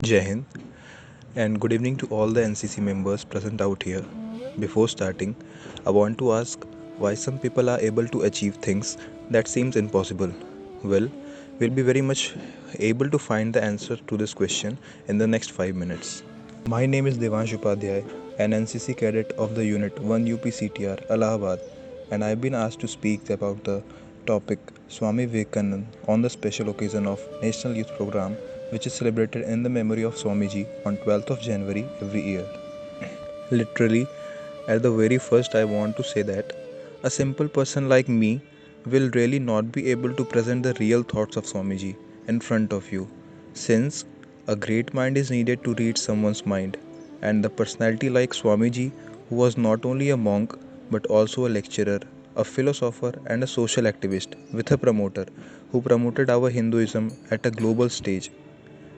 Jai Hind, and good evening to all the NCC members present out here. Before starting, I want to ask why some people are able to achieve things that seems impossible. Well, we'll be very much able to find the answer to this question in the next 5 minutes. My name is Devansh Upadhyay, an NCC cadet of the Unit 1 UPCTR, Allahabad, and I've been asked to speak about the topic Swami Vivekanand on the special occasion of National Youth Program, which is celebrated in the memory of Swamiji on 12th of January every year. Literally, at the very first, I want to say that a simple person like me will really not be able to present the real thoughts of Swamiji in front of you, since a great mind is needed to read someone's mind, and the personality like Swamiji, who was not only a monk but also a lecturer, a philosopher, and a social activist with a promoter who promoted our Hinduism at a global stage.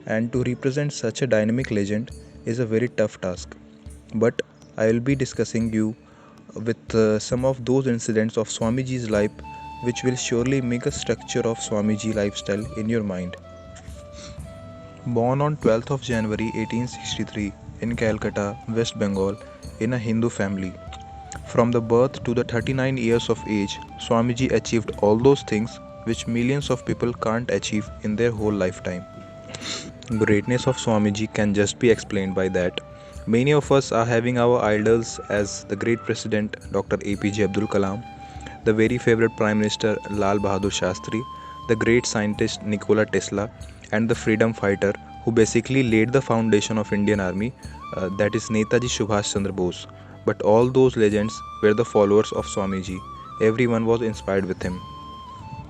And to represent such a dynamic legend is a very tough task. But I will be discussing you with some of those incidents of Swamiji's life which will surely make a structure of Swamiji lifestyle in your mind. Born on 12th of January 1863 in Calcutta, West Bengal, in a Hindu family. From the birth to the 39 years of age, Swamiji achieved all those things which millions of people can't achieve in their whole lifetime. Greatness of Swamiji can just be explained by that. Many of us are having our idols as the great president Dr. APJ Abdul Kalam, the very favorite Prime Minister Lal Bahadur Shastri, the great scientist Nikola Tesla, and the freedom fighter who basically laid the foundation of Indian Army, that is Netaji Subhash Chandra Bose. But all those legends were the followers of Swamiji. Everyone was inspired with him.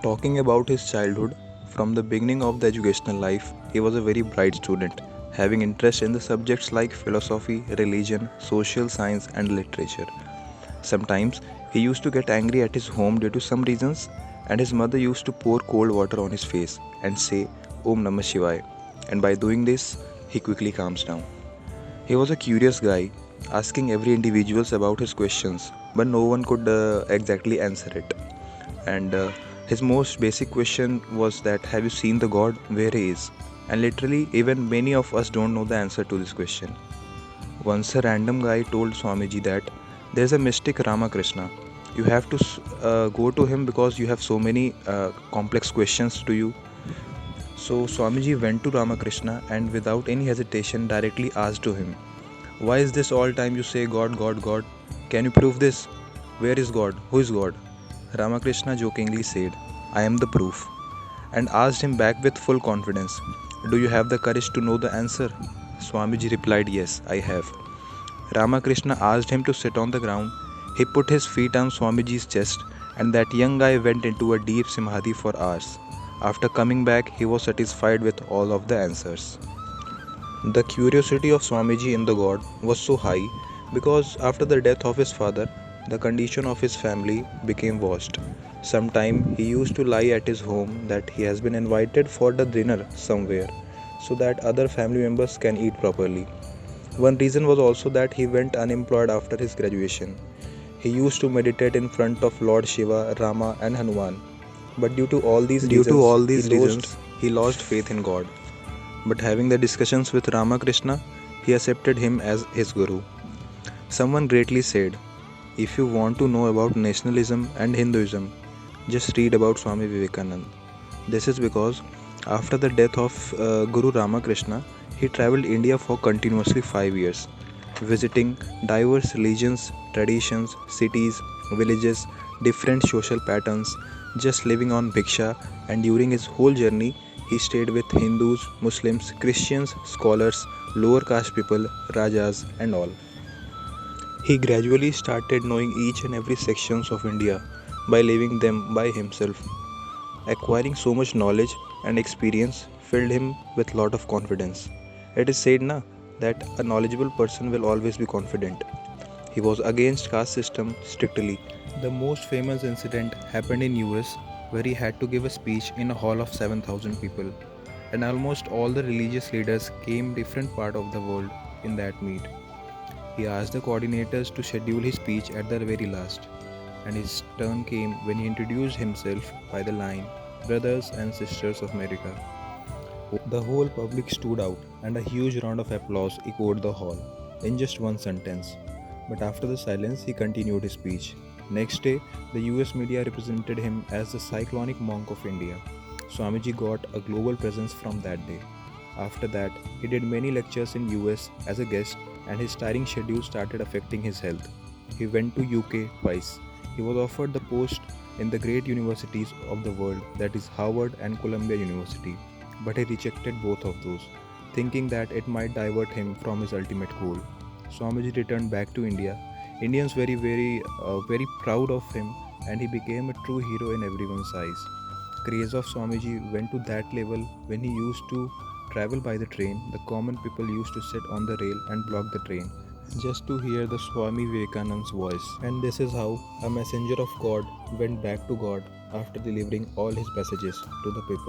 Talking about his childhood, from the beginning of the educational life, he was a very bright student, having interest in the subjects like philosophy, religion, social science, and literature. Sometimes he used to get angry at his home due to some reasons, and his mother used to pour cold water on his face and say Om Namah Shivaya. And by doing this, he quickly calms down. He was a curious guy, asking every individual about his questions, but no one could exactly answer it. And his most basic question was that have you seen the God where he is? And literally, even many of us don't know the answer to this question. Once a random guy told Swamiji that there's a mystic Ramakrishna. You have to go to him because you have so many complex questions to you. So Swamiji went to Ramakrishna and without any hesitation directly asked to him, why is this all time you say God, God, God? Can you prove this? Where is God? Who is God? Ramakrishna jokingly said, I am the proof, and asked him back with full confidence, do you have the courage to know the answer? Swamiji replied, yes, I have. Ramakrishna asked him to sit on the ground. He put his feet on Swamiji's chest, and that young guy went into a deep samadhi for hours. After coming back, he was satisfied with all of the answers. The curiosity of Swamiji in the God was so high because after the death of his father, the condition of his family became worst. Sometime he used to lie at his home that he has been invited for the dinner somewhere so that other family members can eat properly. One reason was also that he went unemployed after his graduation. He used to meditate in front of Lord Shiva, Rama, and Hanuman. But due to all these reasons, he lost faith in God. But having the discussions with Ramakrishna, he accepted him as his guru. Someone greatly said, if you want to know about nationalism and Hinduism, just read about Swami Vivekanand. This is because after the death of Guru Ramakrishna, he traveled India for continuously 5 years, visiting diverse religions, traditions, cities, villages, different social patterns, just living on bhiksha, and during his whole journey, he stayed with Hindus, Muslims, Christians, scholars, lower caste people, rajas, and all. He gradually started knowing each and every sections of India by living them by himself. Acquiring so much knowledge and experience filled him with lot of confidence. It is said na that a knowledgeable person will always be confident. He was against caste system strictly. The most famous incident happened in US where he had to give a speech in a hall of 7,000 people, and almost all the religious leaders came different part of the world in that meet. He asked the coordinators to schedule his speech at the very last, and his turn came when he introduced himself by the line, Brothers and Sisters of America. The whole public stood out and a huge round of applause echoed the hall in just one sentence. But after the silence, he continued his speech. Next day, the US media represented him as the cyclonic monk of India. Swamiji got a global presence from that day. After that, he did many lectures in US as a guest and his tiring schedule started affecting his health. He went to UK twice. He was offered the post in the great universities of the world, that is Harvard and Columbia University, but he rejected both of those, thinking that it might divert him from his ultimate goal. Swamiji returned back to India. Indians very proud of him, and he became a true hero in everyone's eyes. Craze of Swamiji went to that level when he used to travel by the train. The common people used to sit on the rail and block the train just to hear the Swami Vivekanand's voice. And this is how a messenger of God went back to God after delivering all his messages to the people.